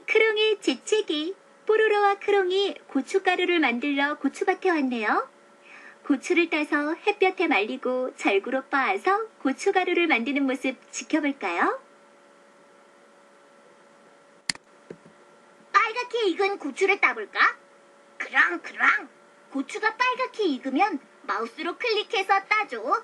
크롱의 재채기 뽀로로와 크롱이 고춧가루를 만들러 고추밭에 왔네요. 고추를 따서 햇볕에 말리고 절구로 빻아서 고춧가루를 만드는 모습 지켜볼까요? 빨갛게 익은 고추를 따볼까? 그럼. 고추가 빨갛게 익으면 마우스로 클릭해서 따줘.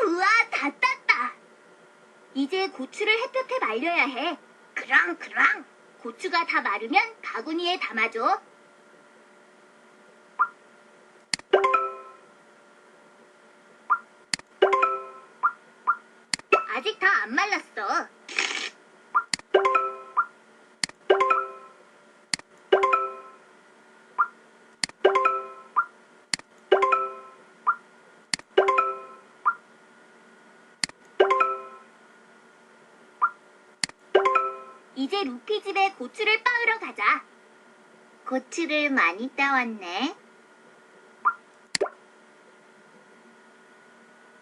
우와, 다 땄다. 이제 고추를 햇볕에 말려야 해. 그럼. 고추가 다 마르면 바구니에 담아줘. 아직 다 안 말랐어. 이제 루피 집에 고추를 빻으러 가자. 고추를 많이 따왔네.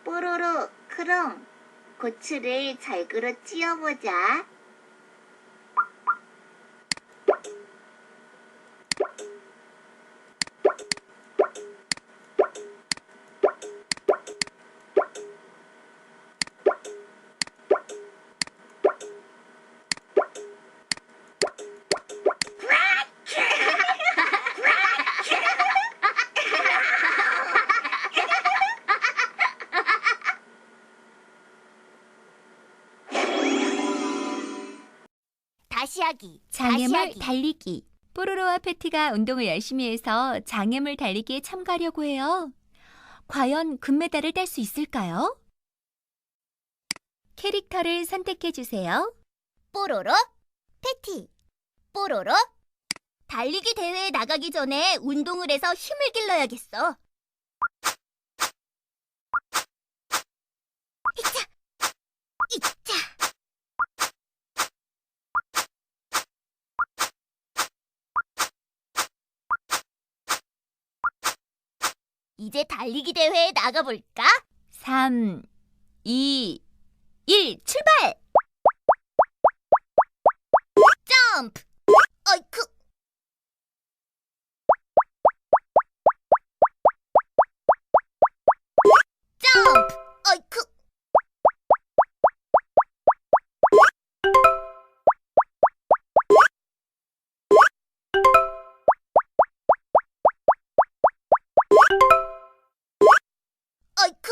뽀로로, 크롱, 고추를 절구로 찧어보자. 다시 하기. 장애물 달리기. 뽀로로와 패티가 운동을 열심히 해서 장애물 달리기에 참가하려고 해요. 과연 금메달을 딸 수 있을까요? 캐릭터를 선택해 주세요. 뽀로로, 패티, 뽀로로. 달리기 대회에 나가기 전에 운동을 해서 힘을 길러야겠어. 이차! 이차! 이제 달리기 대회에 나가볼까? 3, 2, 1, 출발! 점프! 어이쿠! 점프! 어이쿠! 어이쿠!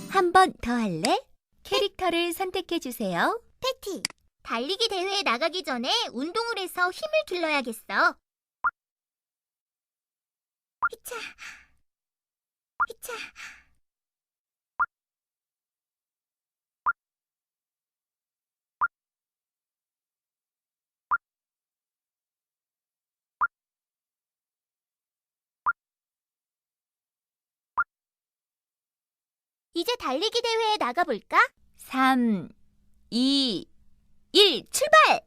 한 번 더 할래? 캐릭터를 선택해 주세요. 패티, 달리기 대회에 나가기 전에 운동을 해서 힘을 길러야겠어. 히차, 히차. 이제 달리기 대회에 나가볼까? 3, 2, 1, 출발!